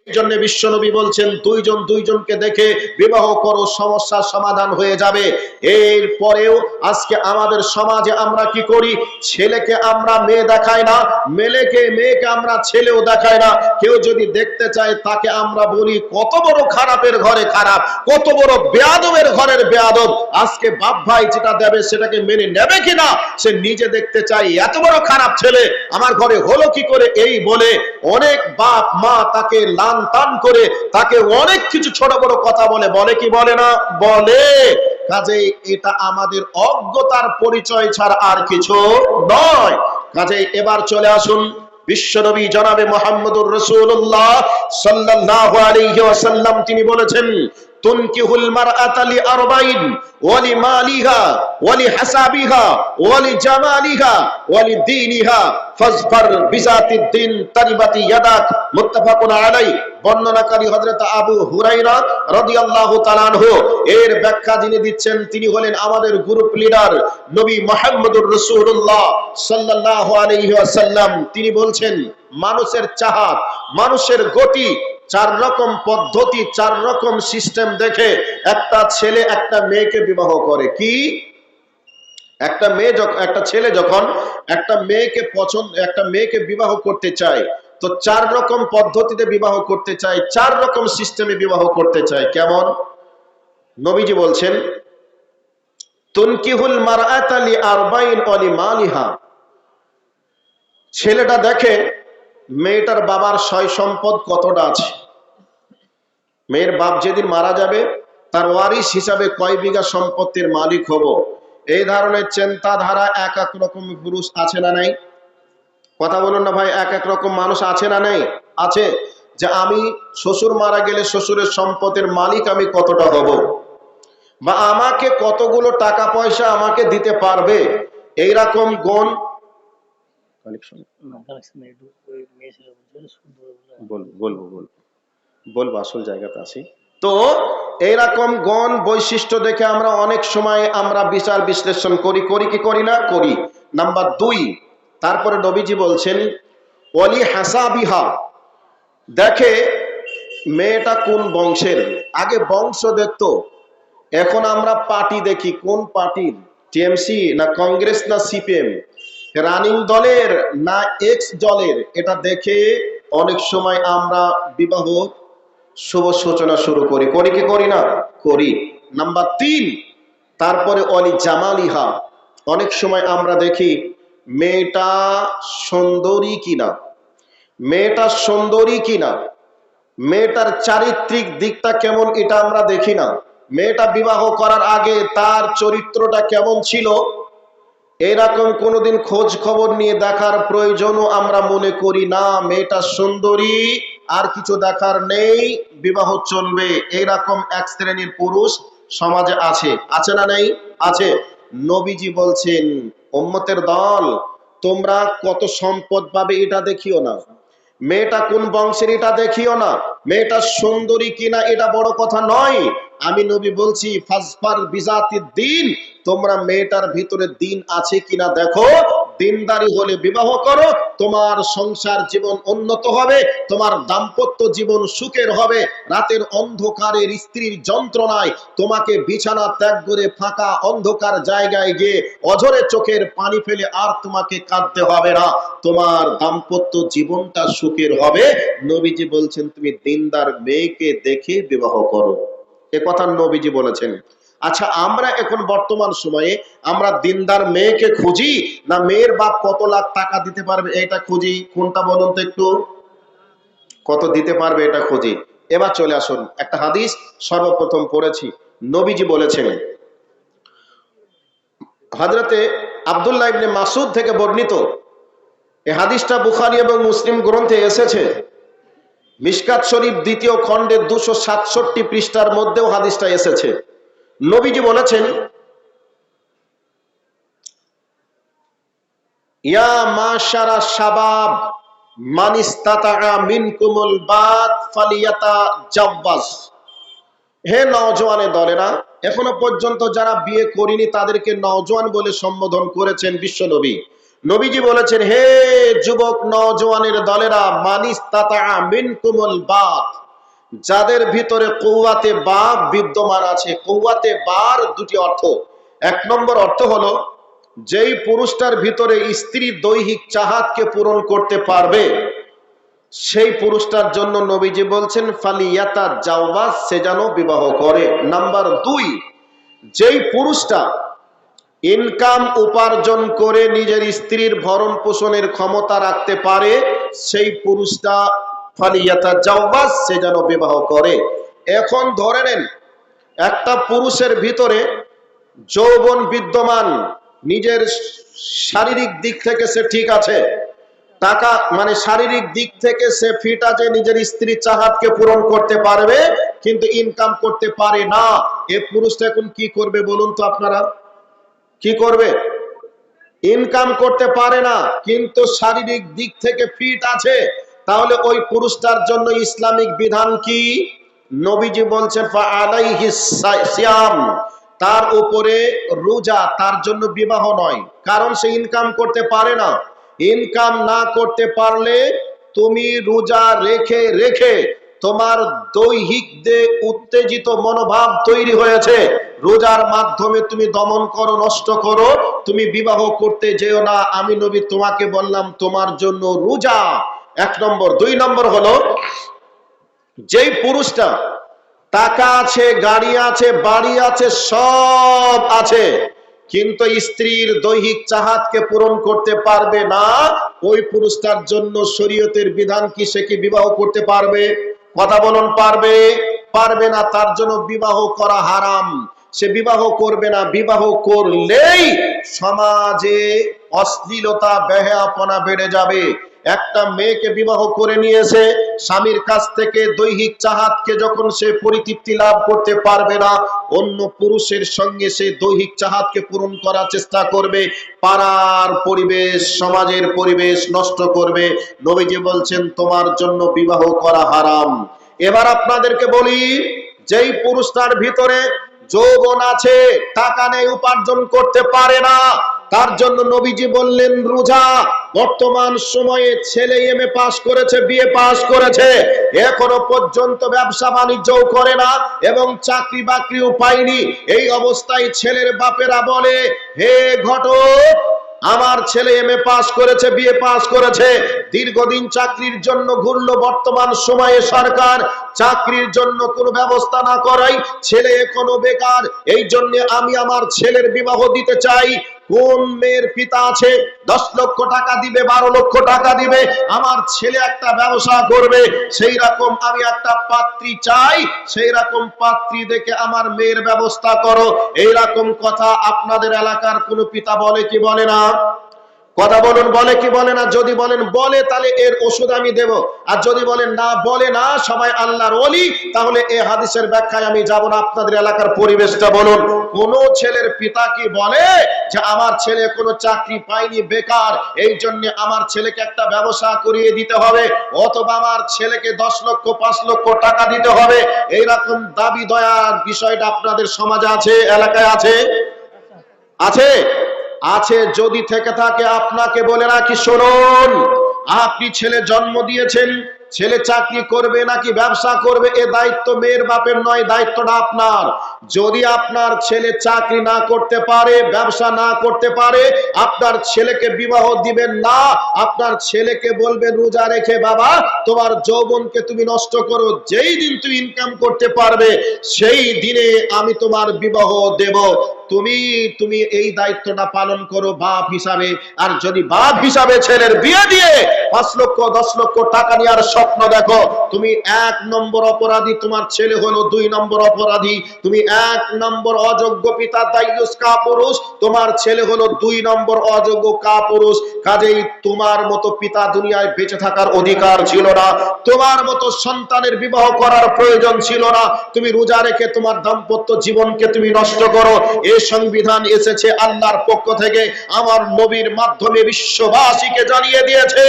এই জন্য বিশ্বনবী বলছেন দুইজন দুইজনকে দেখে বিবাহ করো, সমস্যার সমাধান হয়ে যাবে। এরপরেও আজকে আমাদের সমাজে আমরা কি করি? ছেলেকে আমরা মেয়ে দেখাই না, মেয়েকে আমরা ছেলেও দেখাই না। কেউ যদি দেখতে চায় তাকে আমরা বলি কত বড় খারাপের ঘরে খারাপ, কত বড় বেয়াদবের ঘরের বেয়াদব। আজকে বাপ ভাই যেটা দেবে সেটাকে মেনে নেবে কিনা সে নিজে দেখতে চায়। এত বড় খারাপ ছেলে আমার ঘরে হলো কি করে, এই বলে অনেক বাপ মা তাকে লান টান করে তাকে অনেক কিছু ছোট বড় কথা বলে কি বলে না? বলে। কাজেই এটা আমাদের অজ্ঞতার পরিচয় ছাড়া আর কিছু নয়। কাজেই এবার চলে আসুন বিশ্বনবী জনাবে মুহাম্মদুর রাসূলুল্লাহ সাল্লাল্লাহু আলাইহি ওয়াসাল্লাম তিনি বলেছেন, তুনকিহুল মারআতা লিআরবাইন ওয়া লিমালিহা ওয়া লিহাসাবিহা ওয়া লিজামালিহা ওয়া লিদীনিহা ফাজফার বিযাতিদ দ্বীন তারিবাতি ইয়াদাক। মুত্তাফাকুন আলাইহি। বর্ণনাকারী হযরত আবু হুরায়রা রাদিয়াল্লাহু তাআলা আনহু। এর ব্যাখ্যা যিনি দিচ্ছেন তিনি হলেন আমাদের গ্রুপ লিডার নবী মুহাম্মদুর রাসূলুল্লাহ সাল্লাল্লাহু আলাইহি ওয়াসাল্লাম। তিনি বলছেন মানুষের চাহত, মানুষের গতি, চার রকম পদ্ধতি, চার রকম সিস্টেম দেখে একটা ছেলে একটা মেয়েকে বিবাহ করে। কি? একটা ছেলে যখন একটা মেয়েকে বিবাহ করতে চায় তো চার রকম পদ্ধতিতে বিবাহ করতে চায়, চার রকম সিস্টেমে বিবাহ করতে চায়। কেমন? নবীজি বলছেন তুনকিহুল মারআতা লিআরবাইন ওয়া লিমালিহা। ছেলেটা দেখে মেয়েটার বাবার সয় সম্পদ কতটা আছে, মেয়ের বাপ যেদিন মারা যাবে তার ওয়ারিশ হিসাবে কয় বিঘা সম্পত্তির মালিক হব। এই ধরনের চিন্তাধারা এক এক রকম পুরুষ আছে না নাই? কথা বলুন না ভাই, এক এক রকম মানুষ আছে না নেই? আছে। যে আমি শ্বশুর মারা গেলে শ্বশুরের সম্পদের মালিক আমি কতটা হব, বা আমাকে কতগুলো টাকা পয়সা আমাকে দিতে পারবে, এইরকম গুণ বলবো আসল জায়গাতে আসি। তো এইরকম গুণ বৈশিষ্ট্য দেখে আমরা অনেক সময় আমরা বিচার বিশ্লেষণ করি কি করি না? করি। নাম্বার 2, তারপরে নবীজি বলছেন ওয়ালি হাসাবিহা। দেখে মেয়েটা কোন বংশের। আগে বংশ দেখতো, এখন আমরা পার্টি দেখি। কোন পার্টির? টিএমসি না কংগ্রেস না সিপিএম, রানিং দলের না এক্স দলের, এটা দেখে অনেক সময় আমরা বিবাহ শুভ সূচনা শুরু করি কি করি না? করি। নাম্বার 3, তারপরে অলি জামালিহা। অনেক সময় আমরা দেখি মেয়েটা সুন্দরী কিনা, মেয়েটার চারিত্রিক দিকটা কেমন এটা আমরা দেখি না। মেয়েটা বিবাহ করার আগে তার চরিত্রটা কেমন ছিল এরকম কোনোদিন খোঁজ খবর নিয়ে দেখার প্রয়োজনও আমরা মনে করি না। মেয়েটা সুন্দরী, আর কিছু দেখার নেই, বিবাহ চলবে, এইরকম এক শ্রেণীর পুরুষ সমাজে আছে না নেই? আছে। নবীজি বলছেন উম্মতের দল তোমরা কত সম্পদ পাবে এটা দেখিও না, মেয়েটা কোন বংশের এটা দেখিও না, মেয়েটা সুন্দরী কিনা এটা বড় কথা নয়। আমি নবী বলছি ফাজফার বিজাতিদ দ্বীন, তোমরা মেয়েটার ভিতরে দিন আছে কিনা দেখো। দিনদারি হলে বিবাহ করো, তোমার সংসার জীবন উন্নত হবে, তোমার দাম্পত্য জীবন সুখের হবে। রাতের অন্ধকারের স্ত্রীর যন্ত্রণায় তোমাকে বিছানা ত্যাগ করে ফাঁকা অন্ধকার জায়গায় গিয়ে অঝরে চোখের পানি ফেলে আর তোমাকে কাঁদতে হবে না, তোমার দাম্পত্য জীবনটা সুখের হবে। নবীজি বলছেন তুমি দিনদার মেয়েকে দেখে বিবাহ করো, এ কথা নবীজি বলেছেন। আচ্ছা, আমরা এখন বর্তমান সময়ে আমরা দিনদার মেয়েকে খুঁজি না মেয়ের বাপ কত লাখ টাকা দিতে পারবে এটা খুঁজি? কোনটা বলুন তো একটু? কত দিতে পারবে এটা খুঁজি। এবার চলে আসুন, একটা হাদিস সর্বপ্রথম পড়েছি। নবীজি বলেছেন, হযরতে আব্দুল্লাহ ইবনে মাসউদ থেকে বর্ণিত, এই হাদিসটা বুখারী এবং মুসলিম গ্রন্থে এসেছে। মিশকাত শরীফ 2য় খণ্ডের 267 পৃষ্ঠার মধ্যেও হাদিসটা এসেছে। নবীজি বলেছেন, ইয়া মাশারা শাবাব মান ইসতাতা মিনকুমুল বাত ফালিয়াতাজাওয়াজ। হে নওজওয়ানের দলেরা, এখনো পর্যন্ত যারা বিয়ে করেনি তাদেরকে নওজওয়ান বলে সম্বোধন করেছেন বিশ্বনবী। নবীজি বলেছেন, হে যুবক নওজওয়ানের দলেরা, মানিস্তাতা মিনকুমুল বাত, যাদের ভিতরে কওয়াতে বা বিদ্যমান আছে। কওয়াতে বার দুটি অর্থ। এক নম্বর অর্থ হলো, যেই পুরুষটার ভিতরে স্ত্রীর দৈহিক চাহাতকে পূরণ করতে পারবে, সেই পুরুষটার জন্য নবীজি বলছেন ফালিয়াতা জাওয়াজ, সে যেন বিবাহ করে। নাম্বার দুই, যেই পুরুষটা ইনকাম উপার্জন করে নিজের স্ত্রীর ভরণ পোষণের ক্ষমতা রাখতে পারে, সেই পুরুষটা ফালিয়াতা জাওয়াজ, সে যেন বিবাহ করে। এখন ধরে নেন একটা পুরুষের ভিতরে যৌবন বিদ্যমান, নিজের শারীরিক দিক থেকে সে ঠিক আছে, টাকা মানে শারীরিক দিক থেকে সে ফিট আছে, নিজের স্ত্রীর চাহাতকে পূরণ করতে পারবে, কিন্তু ইনকাম করতে পারে না। এ পুরুষটা এখন কি করবে বলুন তো আপনারা? কি করবে? ইনকাম করতে পারে না কিন্তু শারীরিক দিক থেকে ফিট আছে, তাহলে ওই পুরুষটার জন্য ইসলামিক বিধান কি? নবীজি বলছেন ফাআলাইহিস সিয়াম, তার উপরে রোজা, তার জন্য বিবাহ নয়, কারণ সে ইনকাম করতে পারে না। ইনকাম না করতে পারলে তুমি রোজা রেখে রেখে তোমার দৈহিক যে উত্তেজিত মনোভাব তৈরি হয়েছে, রোজার মাধ্যমে তুমি দমন করো, নষ্ট করো, তুমি বিবাহ করতে যেও না। আমি নবী তোমাকে বললাম তোমার জন্য রোজা। এক নম্বর। দুই নম্বর হলো, যেই পুরুষটা টাকা আছে, গাড়ি আছে, বাড়ি আছে, সব আছে, কিন্তু স্ত্রীর দৈহিক চাহাতকে পূরণ করতে পারবে না, ওই পুরুষটার জন্য শরীয়তের বিধান কি? সে কি বিবাহ করতে পারবে? কথা বলুন, পারবে? পারবে না। তার জন্য বিবাহ করা হারাম, সে বিবাহ করবে না। বিবাহ করলেই সমাজে অশ্লীলতা, বেহায়াপনা বেড়ে যাবে। একটা মেয়েকে বিবাহ করে নিয়েছে, স্বামীর কাছ থেকে দৈহিক চাহাতকে যখন সে পরিতৃপ্তি লাভ করতে পারবে না, অন্য পুরুষের সঙ্গে সে দৈহিক চাহাতকে পূরণ করার চেষ্টা করবে, পাড়ার পরিবেশ, সমাজের পরিবেশ নষ্ট করবে। নবীজি বলছেন তোমার জন্য বিবাহ করা হারাম। এবার আপনাদেরকে বলি, যেই পুরুষটার ভিতরে যৌবন আছে, টাকা নেই, উপার্জন করতে পারে না, তার জন্য নবীজি বললেন রোজা। বর্তমান সময়ে ছেলে এমএ পাস করেছে, বিএ পাস করেছে, এখনো পর্যন্ত ব্যবসা বাণিজ্যও করে না এবং চাকরি বাকরিও পায়নি। এই অবস্থায় ছেলের বাপেরা বলে, হে ঘটক, আমার ছেলে এমএ পাস করেছে, বিএ পাস করেছে, দীর্ঘদিন চাকরির জন্য ঘুরলো, বর্তমান সময়ে সরকার চাকরির জন্য কোনো ব্যবস্থা না করাই ছেলে এখনো বেকার, এই জন্য আমি আমার ছেলের বিবাহ দিতে চাই। কোন মেয়ের পিতা আছে 10 লক্ষ টাকা দিবে, 12 লক্ষ টাকা দিবে, আমার ছেলে একটা ব্যবসা করবে, সেই রকম আমি একটা পাত্রী চাই, সেই রকম পাত্রী দেখে আমার মেয়ের ব্যবস্থা করো। এইরকম কথা আপনাদের এলাকার কোন পিতা বলে কি বলে না? কথা বলুন, বলে কি বলে না? যদি বলেন বলে, তাহলে এর ওষুধ আমি দেব, আর যদি বলেন না, বলে না, সবাই আল্লাহর ওলি, তাহলে এই হাদিসের ব্যাখ্যায় আমি যাব না। আপনাদের এলাকার পরিবেশটা বলুন। কোন ছেলের পিতা কি বলে যে আমার ছেলে কোনো চাকরি পায়নি, বেকার, এই জন্য আমার ছেলেকে একটা ব্যবসা করিয়ে দিতে হবে, অথবা আমার ছেলেকে 10 লক্ষ 5 লক্ষ টাকা দিতে হবে? এইরকম দাবি দয়ার বিষয়টা আপনাদের সমাজে আছে, এলাকায় আছে? আছে? আছে। যদি থেকে থাকে আপনাকে বলে রাখি, শুনুন, আপনি ছেলে জন্ম দিয়েছেন, ছেলে চাকরি করবে নাকি ব্যবসা করবে, এ দায়িত্ব মেয়ের বাপের নয়, দায়িত্বটা আপনার। যদি আপনার ছেলে চাকরি না করতে পারে, ব্যবসা না করতে পারে, আপনার ছেলেকে বিবাহ দিবেন না। আপনার ছেলেকে বলবেন রোজা রেখে, বাবা তোমার যৌবনকে তুমি নষ্ট করো, যেই দিন তুমি ইনকাম করতে পারবে সেই দিনে আমি তোমার বিবাহ দেব। তুমি এই দায়িত্বটা পালন করো বাপ হিসাবে। আর যদি বাপ হিসাবে ছেলের বিয়ে দিয়ে 5 লক্ষ 10 লক্ষ টাকা নেওয়ার স্বপ্ন দেখো, তুমি 1 নম্বর অপরাধী, তোমার ছেলে হলো 2 নম্বর অপরাধী। তুমি 1 নম্বর অযোগ্য পিতা, দায়ুস কাপুরুষ, তোমার ছেলে হলো 2 নম্বর অযোগ্য কাপুরুষ। কাজেই তোমার মতো পিতা দুনিয়ায় বেঁচে থাকার অধিকার ছিল না, তোমার মতো সন্তানের বিবাহ করার প্রয়োজন ছিল না। তুমি রোজা রেখে তোমার দাম্পত্য জীবনকে তুমি নষ্ট করো। এই সংবিধান এসেছে আল্লাহর পক্ষ থেকে, আমার নবীর মাধ্যমে বিশ্ববাসীকে জানিয়ে দিয়েছে।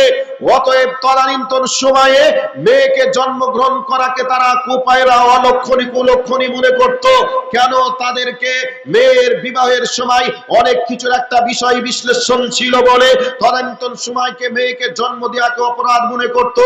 অতএব তদানীন্তন সময়ে মেয়েকে জন্মগ্রহণ করাকে তারা কুপায়রা, অলক্ষণী, কুলক্ষণী মনে করত। কেন তাদেরকে মেয়ের বিবাহের সময় অনেক কিছুর একটা বিষয় বিশ্লেষণ ছিল বলে তদানীন্তন সময়কে মেয়েকে জন্ম দেওয়াকে অপরাধ মনে করত।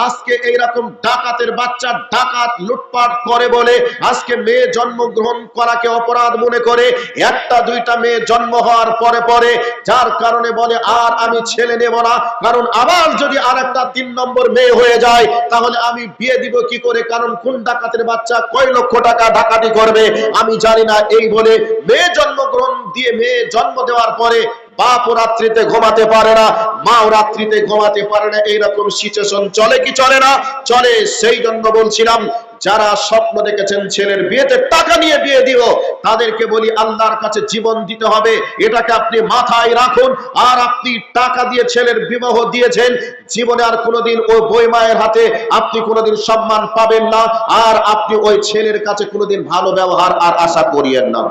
আজকে এইরকম ডাকাতের বাচ্চা ডাকাত লুটপাট করে বলে আজকে মেয়ে জন্মগ্রহণ করাকে অপরাধ মনে করে। একটা দুইটা মেয়ে জন্ম হওয়ার পরে পরে যার কারণে বলে আর আমি ছেলে নেব না, কারণ আবার যদি আর একটা 3 নম্বর মেয়ে হয়ে যায় তাহলে আমি বিয়ে দিব কি করে, কারণ কোন ডাকাতের বাচ্চা কয় লক্ষ টাকা ডাকাতি করবে আমি জানি না। এই বলে মেয়ে জন্মগ্রহণ দিয়ে মেয়ে জন্ম দেওয়ার পরে বাপও রাত্রিতে ঘুমাতে পারে না, মাও রাত্রিতে ঘুমাতে পারে না। এইরকম সিচুয়েশন চলে কি চলে না? চলে। সেই জন্য বলছিলাম যারা স্বপ্ন দেখেছেন ছেলের বিয়েতে টাকা নিয়ে বিয়ে দিব, তাদেরকে বলি আল্লাহর কাছে জীবন দিতে হবে, এটাকে আপনি মাথায় রাখুন। আর আপনি টাকা দিয়ে ছেলের বিবাহ দিয়েছেন, জীবনে আর কোনোদিন ওই বই মায়ের হাতে আপনি কোনোদিন সম্মান পাবেন না, আর আপনি ওই ছেলের কাছে কোনোদিন ভালো ব্যবহার আর আশা করিয়েন না।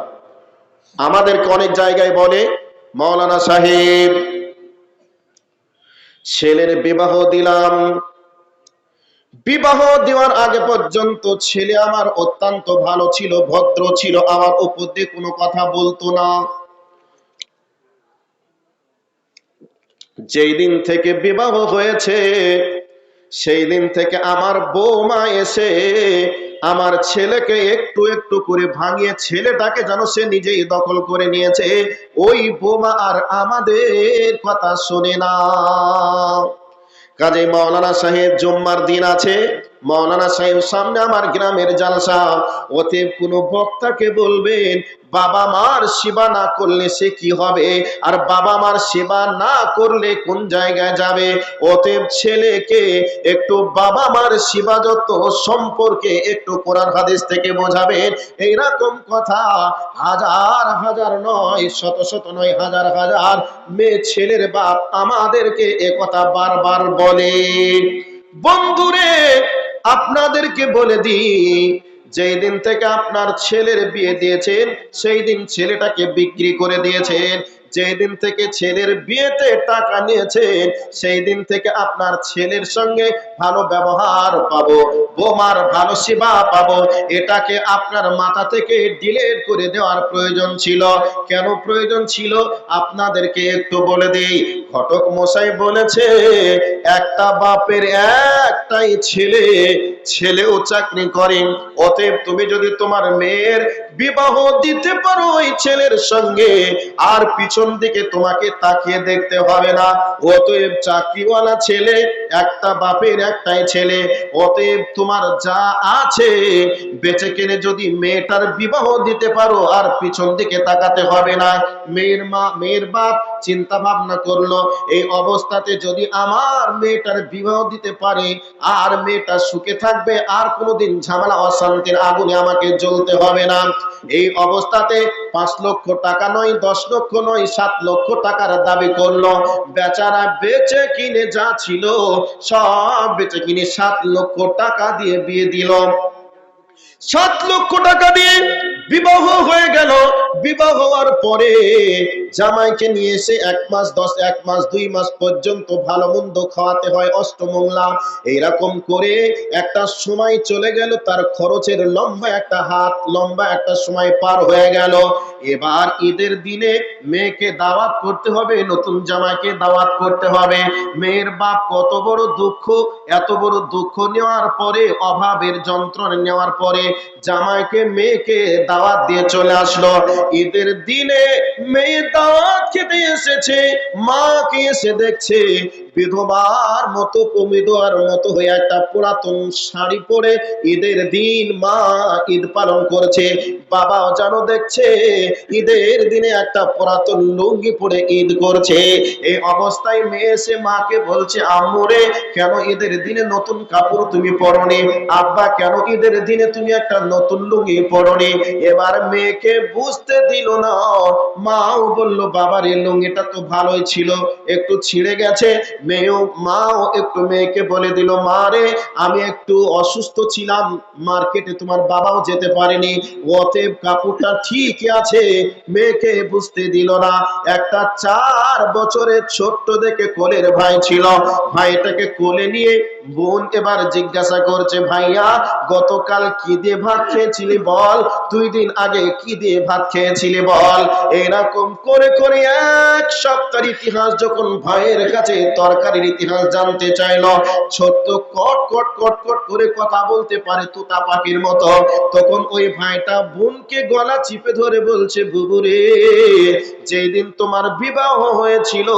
আমাদেরকে অনেক জায়গায় বলে, মাওলানা সাহেব ছেলের বিবাহ দিলাম, বিবাহ দেওয়ার আগে পর্যন্ত ছেলে আমার অত্যন্ত ভালো ছিল, ভদ্র ছিল, আমার উপর দিয়ে কোনো কথা বলতো না। যেই দিন থেকে বিবাহ হয়েছে সেই দিন থেকে আমার বৌমা এসে আমার ছেলেকে একটু একটু করে ভাঙিয়ে ছেলেটাকে যেন সে নিজেই দখল করে নিয়েছে। ওই বৌমা আর আমাদের কথা শোনে না। কাজে মাওলানা সাহেব জুম্মার দিন আছে, মাওলানা সাহেব সামনে আমার গ্রামের জালসা, অতএব কোনো বক্তাকে বলবেন বাবা মার সেবা না করলে সে কি হবে, আর বাবা মার সেবা না করলে কোন জায়গায় যাবে। অতএব ছেলেকে একটু বাবা মার সেবা যত সম্পর্কে একটু কোরআন হাদিস থেকে বোঝাবেন। এইরকম কথা হাজার হাজার নয়, শত শত নয়, হাজার হাজার মেয়ে ছেলের বাপ আমাদেরকে একথা বারবার বলে। বন্ধুরে আপনাদেরকে বলে দিই, যেই দিন থেকে আপনার ছেলের বিয়ে দিয়েছেন সেই দিন ছেলেটাকে বিক্রি করে দিয়েছেন। যেই দিন থেকে ছেলের বিয়েতে টাকা নিয়েছেন সেই দিন থেকে আপনার ছেলের সঙ্গে ভালো ব্যবহার পাবো, বোমার ভালো সেবা পাবো। এটাকে আপনার মাথা থেকে ডিলিট করে দেওয়ার প্রয়োজন ছিল। কেন প্রয়োজন ছিল আপনাদেরকে একটু বলে দেই। ঘটক মশাই বলেছে একটা বাপের একটাই ছেলে, ছেলেও চাকরি করে, অতএব তুমি যদি তোমার মেয়ের বিবাহ দিতে পারো ওই ছেলের সঙ্গে, আর পিছন দিকে তোমাকে তাকিয়ে দেখতে হবে না। অতএব চাকরিওয়ালা ছেলে, একটা বাপের একটাই ছেলে, অতএব তোমার যা আছে বেঁচে কিনে যদি মেয়েটার বিবাহ দিতে পারো আর পিছন দিকে তাকাতে হবে না। মেয়ের মা মেয়ের বাপ চিন্তা ভাবনা করলো এই অবস্থাতে যদি আমার মেয়েটার বিবাহ দিতে পারে আর মেয়েটা সুখে থাকবে, আর কোনোদিন ঝামেলা অশান্তির আগুনে আমাকে জ্বলতে হবে না। এই অবস্থাতে 5 লক্ষ টাকা নয়, 10 লক্ষ নয়, 7 লক্ষ টাকার দাবি করলো। বেচারা বেচে কিনে যা ছিল সব বেচে কিনে 7 লক্ষ টাকা দিয়ে বিয়ে দিল। 7 লক্ষ টাকা দিয়ে বিবাহ হয়ে গেল। বিবাহ হওয়ার পরে জামাইকে নিয়ে এসে 1 মাস 2 মাস পর্যন্ত ভালো মন্দ খাওয়াতে হয়, অষ্টমঙ্গলা। এইরকম করে একটা সময় চলে গেল, তার খরচের লম্বা একটা হাত, লম্বা একটা সময় পার হয়ে গেল। এবার ঈদের দিনে মেয়েকে দাওয়াত করতে হবে, নতুন জামাইকে দাওয়াত করতে হবে। মেয়ের বাপ কত বড় দুঃখ, এত বড় দুঃখ নেওয়ার পরে, অভাবের যন্ত্রণা নেওয়ার পরে জামাইকে মেয়েকে দাওয়াত দিয়ে চলে আসলো। ঈদের দিনে মেয়ে দাওয়াত খেতে এসেছে, মাকে এসে দেখছে বিধবার মতো, বিধবার মতো হয়ে একটা পুরাতন শাড়ি পরে ঈদের দিন মা ঈদ পালন করছে। বাবাও যেন দেখছে ঈদের দিনে একটা পুরাতন লুঙ্গি পরে ঈদ করছে। এই অবস্থায় মেয়ে এসে মাকে বলছে, আম্মু রে, কেন ঈদের দিনে নতুন কাপড় তুমি পরনি? আব্বা, কেন ঈদের দিনে তুমি একটা নতুন লুঙ্গি পরনি? এবার মেয়েকে বুঝতে দিল না। মাও বলল, বাবার এই লুঙ্গিটা তো ভালোই ছিল, একটু ছিঁড়ে গেছে। মাও একটু মেয়েকে বলে দিল, মা রে, আমি একটু অসুস্থ ছিলাম, মার্কেটে তোমার বাবাও যেতে পারেনি, অতএব কাপড়টা ঠিক আছে। মেয়েকে বুঝতে দিল না। একটা 4 বছরের ছোট্ট দেখে কোলের ভাই ছিল, ভাইটাকে কোলে নিয়ে বোন এবার জিজ্ঞাসা করছে, ভাইয়া গতকাল কি দিয়ে ভাত খেয়েছিলি বল, 2 দিন আগে কি দিয়ে ভাত খেয়েছিলি বল। এরকম করে করে এক সপ্তাহের ইতিহাস যখন ভাইয়ের কাছে তরকারির ইতিহাস জানতে চাইলো, ছোট্ট কট কট কট কট করে কথা বলতে পারে তোতা পাখির মতো, তখন ওই ভাইটা বোনকে গলা চিপে ধরে বলছে, বুবুরে যেই দিন তোমার বিবাহ হয়েছিল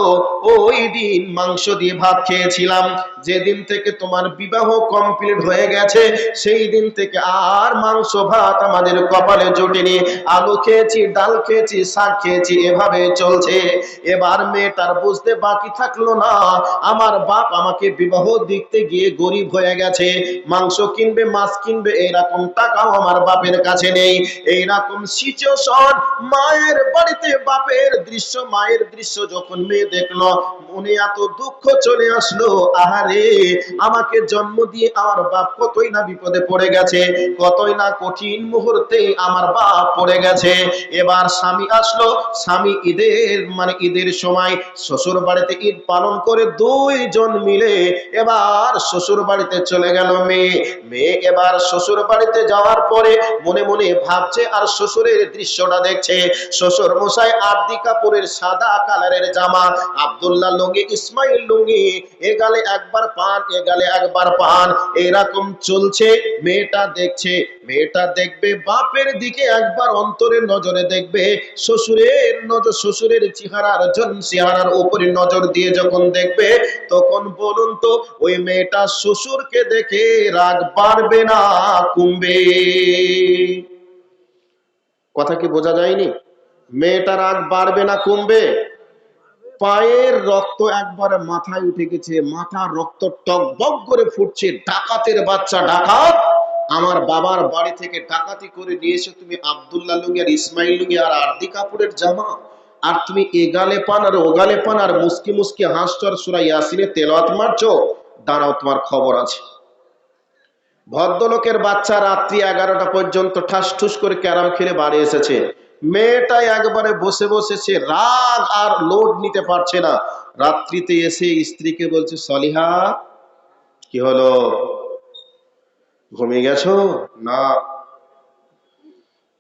ওই দিন মাংস দিয়ে ভাত খেয়েছিলাম, যেদিন থেকে তোমার বিবাহ কমপ্লিট হয়ে গেছে সেই দিন থেকে আর মাংস ভাত আমাদের কপালে জোটেনি, আলু খেয়েছি, ডাল খেয়েছি, শাক খেয়েছি, এভাবে চলছে। এবার মেয়েটার বুঝতে বাকি থাকলো না, আমার বাপ আমাকে বিবাহ দিতে গিয়ে গরিব হয়ে গেছে, মাংস কিনবে, মাছ কিনবে, এরকম টাকাও আমার বাপের কাছে নেই। এইরকম সিচুয়েশন, মায়ের বাড়িতে বাপের দৃশ্য, মায়ের দৃশ্য যখন মেয়ে দেখলো, মনে এত দুঃখ চলে আসলো, আহারে আমাকে জন্ম দিয়ে আমার বাপ কতই না বিপদে পড়ে গেছে, কতই না কঠিন মুহূর্তে আমার বাপ পড়ে গেছে। এবার স্বামী আসলো, স্বামী ঈদের সময় শ্বশুর বাড়িতে ঈদ পালন করে 2 জন মিলে এবার শ্বশুর বাড়িতে চলে গেল মেয়ে। মেয়ে এবার শ্বশুর বাড়িতে যাওয়ার পরে মনে মনে ভাবছে আর শ্বশুরের দৃশ্যটা দেখছে। শ্বশুর মশাই আরদি কাপড়ের সাদা কালারের জামা, আব্দুল্লাহ লুঙ্গি, ইসমাইল লুঙ্গি, এগালে একবার পান, এগালে একবার পান, এরকম চলছে। মেয়েটা দেখছে, মেয়েটা দেখবে বাপের দিকে একবার অন্তরের নজরে দেখবে, শ্বশুরের নজর, শ্বশুরের চেহারার উপরে নজর দিয়ে যখন দেখবে, তখন বলুন তো ওই মেয়েটা শ্বশুরকে দেখে রাগ বাড়বে না কমবে? কথা কি বোঝা যায়নি? মেয়েটা রাগ বাড়বে না কমবে? পায়ের রক্ত একবারে মাথায় উঠে গেছে, মাথার রক্ত টকবক করে ফুটছে। ডাকাতের বাচ্চা ডাকাত, আমার বাবার বাড়ি থেকে ডাকাতি করে নিয়েছে তুমি আব্দুল্লাহ লুঙ্গি আর ইসমাইল লুঙ্গি আর আরদি কাপড়ের জামা, আর তুমি এগালে পান আর ওগালে পান আর মুস্কি মুস্কি হাসছো আর সূরা ইয়াসিনে তেলাওয়াত মারছো, দাঁড়াও তোমার খবর আছে। ভদ্রলোকের বাচ্চা রাত্রি 11টা পর্যন্ত ঠাস ঠুস করে ক্যারাম খেলে বাড়ি এসেছে। মেয়েটা একবারে বসে বসেছে, রাগ আর লোড নিতে পারছে না। রাত্রিতে এসে স্ত্রীকে বলছে, সলিহা কি হলো, ঘুমিয়ে গেছো না?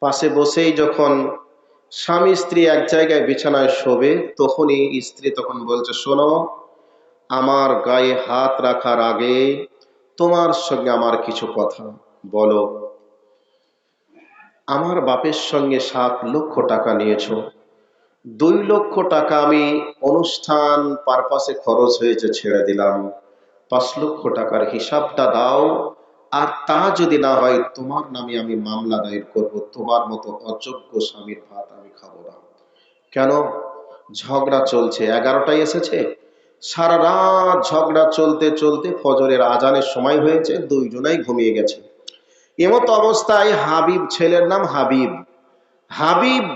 পাশে বসেই যখন স্বামী স্ত্রী এক জায়গায় বিছানায় শোবে, তখনই স্ত্রী তখন বলছে, শোনো, আমার গায়ে হাত রাখার আগে তোমার সঙ্গে আমার কিছু কথা বলো। আমার বাপের সঙ্গে 7 লক্ষ টাকা নিয়েছো, 2 লক্ষ টাকা আমি অনুষ্ঠান পারপাসে খরচ হয়েছে ছেড়ে দিলাম, 5 লক্ষ টাকার হিসাবটা দাও, আর তা যদি না হয় তোমার নামে আমি মামলা দায়ের করব, তোমার মতো অযোগ্য স্বামীর ভাত আমি খাবো না। কেন? ঝগড়া চলছে, 11টায় এসেছে, সারা রাত ঝগড়া চলতে চলতে ফজরের আজানের সময় হয়েছে, 2জনাই ঘুমিয়ে গেছে। এমত অবস্থায় হাবিব, ছেলের নাম হাবিব, হাবিব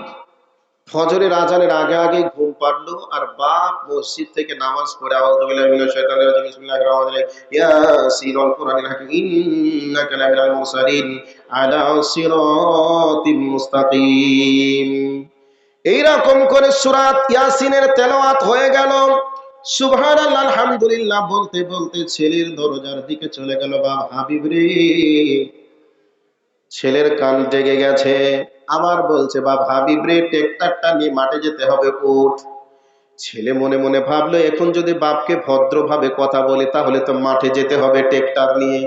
ফজরের আজানের আগে আগে ঘুম পাড়লো, আর বাপ মসজিদ থেকে নামাজ পড়ে আউযু বিল্লাহি মিনাশ শাইতানির রাজিম বিসমিল্লাহির রহমানির রহিম ইয়াসিন ওয়াল কুরআনিল হাকিম ইন্নাকা লামিনাল মুরসালিন আলা সিরাতিম মুস্তাকিম, এইরকম করে সূরা ইয়াসিনের তেলাওয়াত হয়ে গেল। সুবহানাল্লাহ আলহামদুলিল্লাহ বলতে বলতে ছেলের দরজার দিকে চলে গেল। বাপ হাবিব রে, ছেলের কান জেগে গেছে, আবার বলছে, বাপ হাবিব রে, ট্রেক্টরটা নিয়ে মাঠে যেতে হবে, উঠ। ছেলে মনে মনে ভাবলো, এখন যদি বাপকে ভদ্রভাবে কথা বলে তাহলে তো মাঠে যেতে হবে ট্রেক্টর নিয়ে,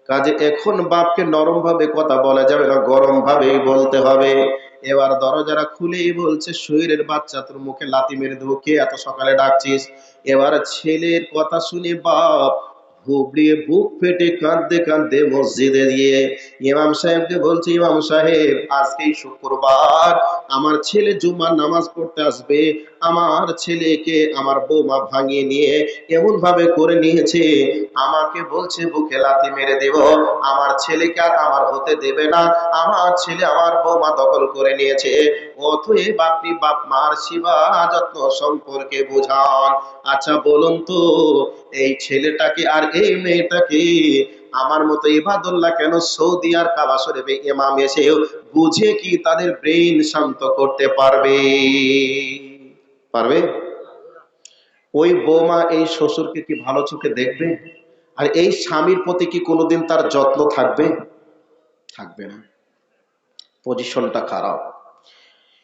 কাজে এখন বাপকে নরম ভাবে কথা বলা যাবে না, গরম ভাবেই বলতে হবে। এবার দরজাটা খুলেই বলছে, শরীরের বাচ্চা, তোর মুখে লাথি মেরে দেবো, কে এত সকালে ডাকছিস? এবার ছেলের কথা শুনে বাপ হুবড়িয়ে বুক ফেটে কাঁদতে কাঁদতে মসজিদে গিয়ে ইমাম সাহেবকে বলছে, ইমাম সাহেব, আজকেই শুক্রবার, আমার ছেলে জুম্মার নামাজ পড়তে আসবে, আমার ছেলেকে আমার বৌমা ভাঙিয়ে নিয়ে এমন ভাবে করে নিয়েছে, আমাকে বলছে বুকে লাথি মেরে দেব, আমার ছেলেকে আর আমার হতে দেবে না, আমার ছেলে আমার বৌমা দখল করে নিয়েছে, অতএব আপনি বাপ মার সেবা যত্ন সম্পর্কে বোঝান। আচ্ছা বলুন তো, এই ছেলেটাকে আর এই মেয়েটাকে আমার মতো ইবাদুল্লাহ কেন সৌদি আর কাবা শরীফে ইমাম এসেও বুঝে কি তাদের ব্রেইন শান্ত করতে পারবে? পারবে? ওই বৌমা এই শ্বশুরকে কি ভালো চোখে দেখবে? আর এই স্বামীর প্রতি কি কোনোদিন তার যত্ন থাকবে? থাকবে না। পজিশনটা খারাপ।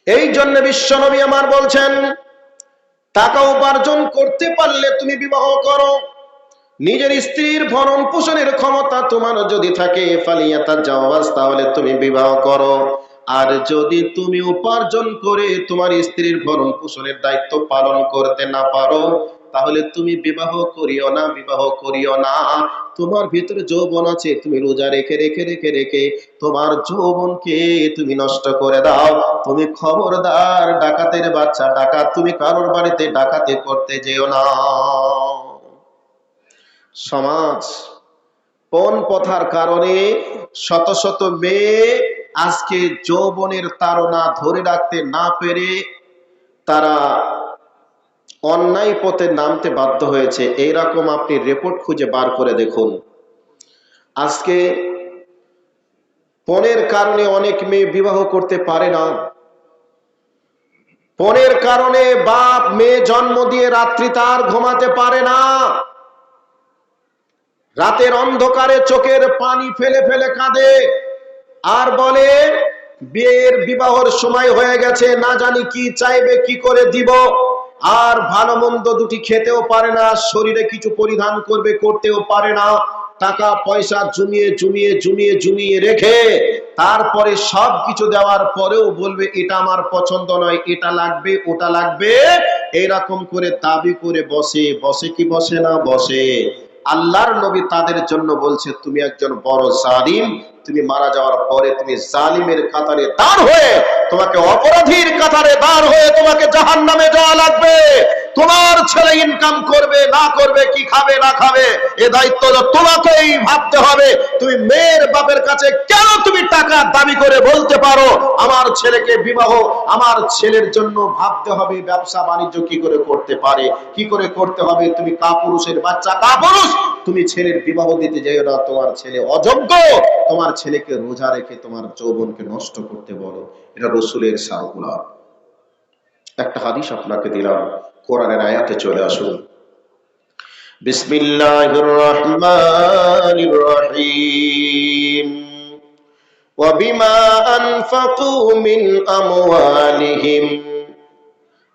এই জন্য বিশ্বনবী আমার বলছেন, টাকা উপার্জন করতে পারলে তুমি বিবাহ করো। নিজের স্ত্রীর ভরণ পোষণের ক্ষমতা তোমার যদি থাকে, ফালিয়াতাজাওয়াজ, তাহলে তুমি বিবাহ করো। আর যদি তুমি উপার্জন করে তোমার স্ত্রীর ভরণ পোষণের দায়িত্ব পালন করতে না পারো, তাহলে তুমি বিবাহ করিও না, বিবাহ করিও না। তোমার ভিতরে যৌবন আছে, তুমি রোজা রেখে রেখে রেখে রেখে তোমার যৌবনকে তুমি নষ্ট করে দাও। তুমি খবরদার, ডাকাতের বাচ্চা ডাকাত, তুমি কারোর বাড়িতে ডাকাতি করতে যেও না। সমাজ কোন পথার কারণে শত শত মেয়ে আজকে যৌবনের তাড়না ধরে রাখতে না পেরে তারা অন্যায় পথে নামতে বাধ্য হয়েছে। এইরকম আপনি রিপোর্ট খুঁজে বার করে দেখুন। আজকে পণের কারণে অনেক মেয়ে বিবাহ করতে পারে না। পণের কারণে বাপ মেয়ে জন্ম দিয়ে রাত্রি তার ঘুমাতে পারে না। রাতের অন্ধকারে চোখের পানি ফেলে ফেলে কাঁদে আর বলে বিয়ের বিবাহর সময় হয়ে গেছে, না জানি কি চাইবে, কি করে দিব। আর ভালো মন্দ দুটি খেতেও পারে না, শরীরে কিছু পরিধান করবে, করতেও পারে না। টাকা পয়সা জমিয়ে জমিয়ে জমিয়ে জমিয়ে রেখে তারপরে সব কিছু দেওয়ার পরেও বলবে এটা আমার পছন্দ নয়, এটা লাগবে, ওটা লাগবে। এইরকম করে দাবি করে বসে। বসে কি বসে না? বসে। আল্লাহর নবী তাদের জন্য বলছে, তুমি একজন বড় জালিম। তুমি মারা যাওয়ার পরে তুমি জালিমের কাতারে দাঁড় হয়ে, তোমাকে অপরাধীর কাতারে দাঁড় হয়ে তোমাকে জাহান্নামে যাওয়া লাগবে। তোমার ছেলে ইনকাম করবে না করবে, কি খাবে না খাবে, এ দায়িত্ব তোমাকেই ভাবতে হবে। তুমি মেয়ের বাপের কাছে কেন তুমি টাকা দাবি করে বলতে পারো আমার ছেলেকে বিবাহ, আমার ছেলের জন্য ভাবতে হবে ব্যবসা বাণিজ্য কি করে করতে পারে, কি করে করতে হবে। তুমি কাপুরুষের বাচ্চা, কাপুরুষ, তুমি ছেলের বিবাহ দিতে যাও না। তোমার ছেলে অযোগ্য, তোমার ছেলেকে রোজা রেখে তোমার যৌবনকে নষ্ট করতে বলো। এটা রাসূলের সার্কুলার। একটা হাদিস আপনাকে দিলাম, কোরআনের আয়াতে চলে আসুন। বিসমিল্লাহির রহমানির রহিম। ওয়া বিমা আনফাকু মিন আমওয়ালিহিম।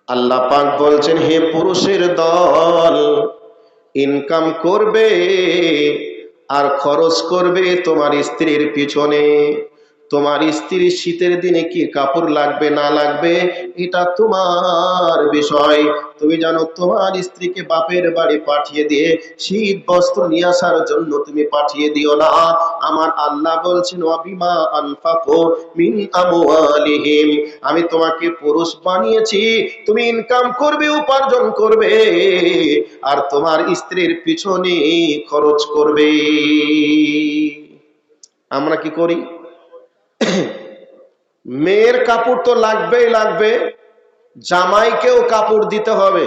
আল্লাহ পাক বলছেন, হে পুরুষের দল, ইনকাম করবে আর খরচ করবে তোমার স্ত্রীর পিছনে। তোমার স্ত্রীর শীতের দিনে কি কাপড় লাগবে না লাগবে এটা তোমার বিষয়। তুমি জানো তোমার স্ত্রীকে বাপের বাড়ি পাঠিয়ে দিয়ে শীত বস্ত্র নিয়ে আসার জন্য তুমি পাঠিয়ে দিও না। আমার আল্লাহ বলছেন, ওয়াবিমা আনফাকু মিন আমওয়ালিহিম, আমি তোমাকে পুরুষ বানিয়েছি, তুমি ইনকাম করবে, উপার্জন করবে আর তোমার স্ত্রীর পিছনে খরচ করবে। আমরা কি করি? মেয়ের কাপড় তো লাগবেই লাগবে, জামাইকেও কাপড় দিতে হবে,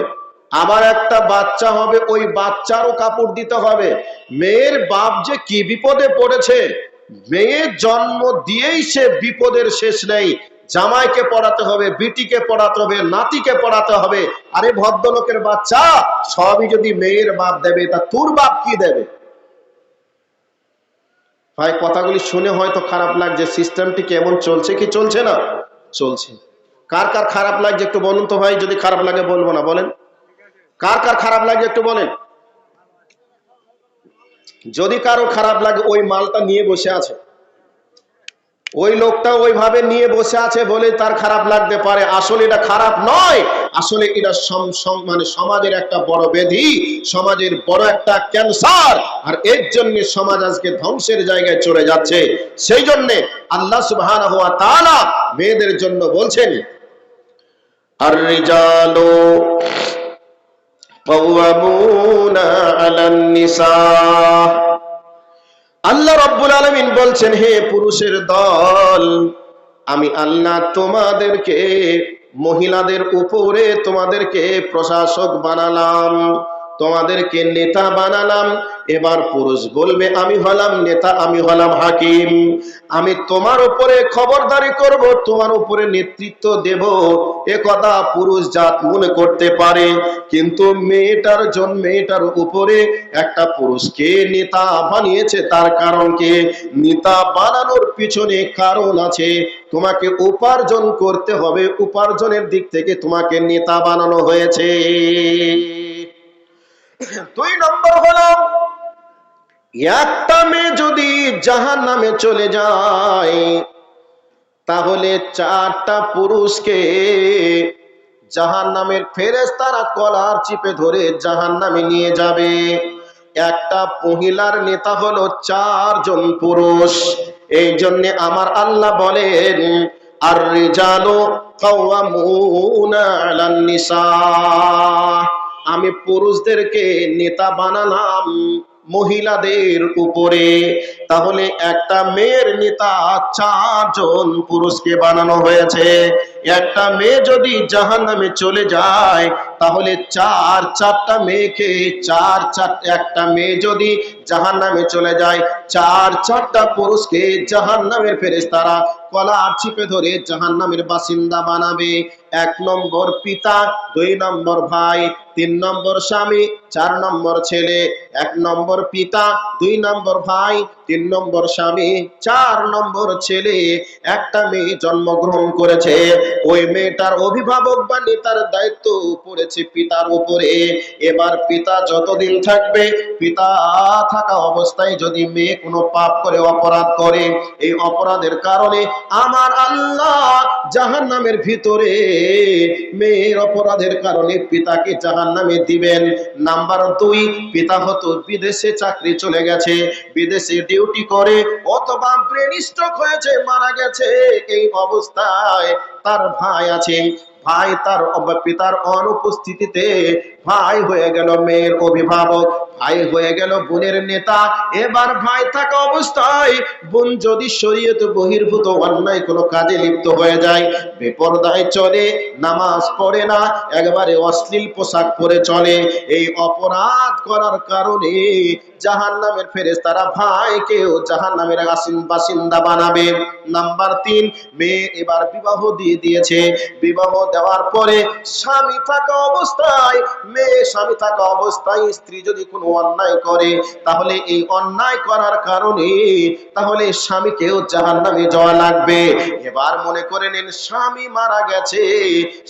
আবার একটা বাচ্চা হবে, ওই বাচ্চারও কাপড় দিতে হবে। মেয়ের বাপ যে কি বিপদে পড়েছে, মেয়ে জন্ম দিয়েই সে বিপদের শেষ নেই। জামাইকে পড়াতে হবে, বিটিকে পড়াতে হবে, নাতিকে পড়াতে হবে। আরে ভদ্রলোকের বাচ্চা, সবই যদি মেয়ের বাপ দেবে, তা তোর বাপ কি দেবে? ভাই কথাগুলি শুনে হয়তো খারাপ লাগছে, সিস্টেমটি কেমন চলছে কি চলছে না? চলছে। কার কার খারাপ লাগছে একটু বলুন তো ভাই, যদি খারাপ লাগে বলবো না, বলেন কার কার খারাপ লাগে একটু বলেন। যদি কারো খারাপ লাগে, ওই মালটা নিয়ে বসে আছে, ওই লোকটা ওইভাবে নিয়ে বসে আছে বলে তার খারাপ লাগতে পারে। আসলে এটা খারাপ নয়, আসলে এটা মানে সমাজের একটা বড় ব্যাধি, সমাজের বড় একটা ক্যান্সার। আর এর জন্য সমাজ আজকে ধ্বংসের জায়গায় চলে যাচ্ছে। সেই জন্য আল্লাহ সুবহানাহু ওয়া তাআলা মেয়েদের জন্য বলছেন, আর রিজালু কাওয়ামুনা আলান নিসা। আল্লাহ রাব্বুল আলামিন বলছেন, হে পুরুষের দল, আমি আল্লাহ তোমাদেরকে মহিলাদের উপরে তোমাদেরকে প্রশাসক বানালাম, তোমাদেরকে নেতা বানালাম। এবার পুরুষ বলবে আমি হলাম নেতা, আমি হলাম হাকিম, আমি তোমার উপরে খবরদারি করব, তোমার উপরে নেতৃত্ব দেব, এ কথা পুরুষ জাত মনে করতে পারে। কিন্তু মেয়েটার উপরে একটা পুরুষকে নেতা বানিয়েছে, তার কারণ কি? নেতা বানানোর পিছনে কারণ আছে। তোমাকে উপার্জন করতে হবে, উপার্জনের দিক থেকে তোমাকে নেতা বানানো হয়েছে। 2 নম্বর হলো, একটা মেয়ে যদি জাহান্নামে চলে যায় তাহলে 4টা পুরুষকে জাহান্নামের ফেরেশতারা কলার চিপে ধরে জাহান্নামে নিয়ে যাবে। একটা মহিলার নেতা হলো 4 জন পুরুষ। এই জন্য আমার আল্লাহ বলেন, আর রিজালু কাওয়ামুনা আলান নিসা, আমি পুরুষদেরকে নেতা বানালাম মহিলাদের উপরে। তাহলে একটা মেয়ের নেতা 4 জন পুরুষকে বানানো হয়েছে। একটা মেয়ে যদি জাহান্নামে চলে যায় তাহলে 4টা মেয়েকে একটা মেয়ে যদি জাহান্নামে চলে যায় 4টা পুরুষকে জাহান্নামের ফেরেশতারা কলার চিপে ধরে জাহান্নামের বাসিন্দা বানাবে। 1 নম্বর পিতা, 2 নম্বর ভাই, 3 নম্বর স্বামী, 4 নম্বর ছেলে। 1 নম্বর পিতা, 2 নম্বর ভাই, 3 নম্বর স্বামী, 4 নম্বর ছেলে। একটা মেয়ে জন্মগ্রহণ করেছে, ওই মেয়েটার অভিভাবক বা নেতার দায়িত্ব পড়েছে পিতার উপরে। এবার পিতা যতদিন থাকবে, পিতা থাকা অবস্থায় যদি মেয়ে কোনো পাপ করে, অপরাধ করে, এই অপরাধের কারণে আমার আল্লাহ জাহান্নামের ভিতরে মেয়ের অপরাধের কারণে পিতাকে জাহান্নামে দিবেন। নাম্বার 2, পিতা হয়তো বিদেশে চাকরি চলে গেছে, বিদেশে ডিউটি করে, অথবা ব্রেন স্ট্রোক হয়েছে, মারা গেছে। এই অবস্থায় তার ভাই আছে, ভাই তার পিতার অনুপস্থিতিতে ভাই হয়ে গেল মেয়ের অভিভাবক, ভাই হয়ে গেল বোনের নেতা। এবার ভাই থাকা অবস্থায় বোন যদি শরীয়ত বহির্ভূত অন্যায় কোনো কাজে লিপ্ত হয়ে যায়, বেপরদায় চলে, নামাজ পড়ে না, একবারে অশ্লীল পোশাক পরে চলে, এই অপরাধ করার কারণে জাহান্নামের ফেরেশতারা ভাইকেও জাহান্নামের বাসিন্দা বানাবে। নাম্বার 3, মেয়ে এবার বিবাহ দিয়ে দিয়েছে, বিবাহ দেওয়ার পরে স্বামী থাকা অবস্থায়, মেয়ে স্বামী থাকা অবস্থায় স্ত্রী যদি কোনো অন্যায় করে, তাহলে এই অন্যায় করার কারণে তাহলে স্বামীকেও জাহান্নামে যাওয়া লাগবে। এবার মনে করে নেন স্বামী মারা গেছে,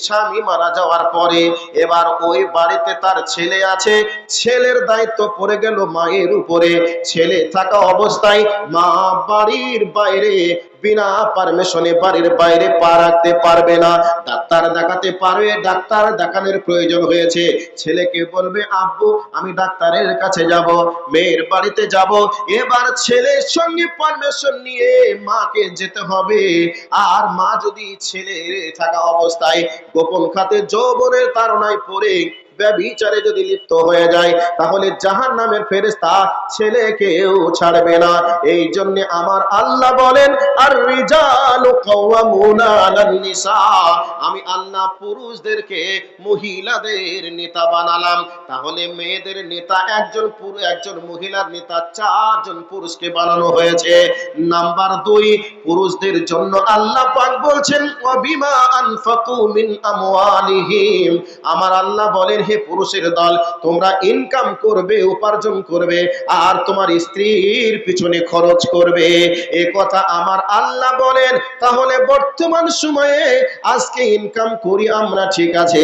স্বামী মারা যাওয়ার পরে এবার ওই বাড়িতে তার ছেলে আছে, ছেলের দায়িত্ব পড়ে গেল মায়ের উপরে। ছেলে থাকা অবস্থায় মা বাড়ির বাইরে বিনা পারমিশনে বাড়ির বাইরে পা রাখতে পারবে না। ডাক্তার দেখাতে পারবে, ডাক্তার দেখানোর প্রয়োজন হয়েছে, ছেলেকে বলবে আব্বু আমি ডাক্তারের কাছে যাব, মেয়ের বাড়িতে যাব। এবার ছেলের সঙ্গে পারমিশন নিয়ে মাকে যেতে হবে। আর মা যদি ছেলে থাকা অবস্থায় গোপন খাতে যৌবনের তাড়নায় পড়ে ব্যভিচারে যদি লিপ্ত হয়ে যায়, তাহলে জাহান্নামের ফেরেশতা ছেলেকেও ছাড়বে না। এই জন্য আমার আল্লাহ বলেন, আর রিজালু কাওয়ামুনা আলান নিসা, আমি আল্লাহ পুরুষদেরকে মহিলাদের নেতা বানালাম। তাহলে মেয়েদের নেতা একজন মহিলার নেতা 4 জন পুরুষকে বানানো হয়েছে। নাম্বার 2, পুরুষদের জন্য আল্লাহ পাক বলছেন, ওয়া বিমা আনফাকু মিন আমওয়ালিহিম, আমার আল্লাহ বলেন হে পুরুষের দল, তোমরা ইনকাম করবে, উপার্জন করবে, আর তোমার স্ত্রীর পিছনে খরচ করবে, এ কথা আমার আল্লাহ বলেন। তাহলে বর্তমান সময়ে আজকে ইনকাম করি আমরা, ঠিক আছে,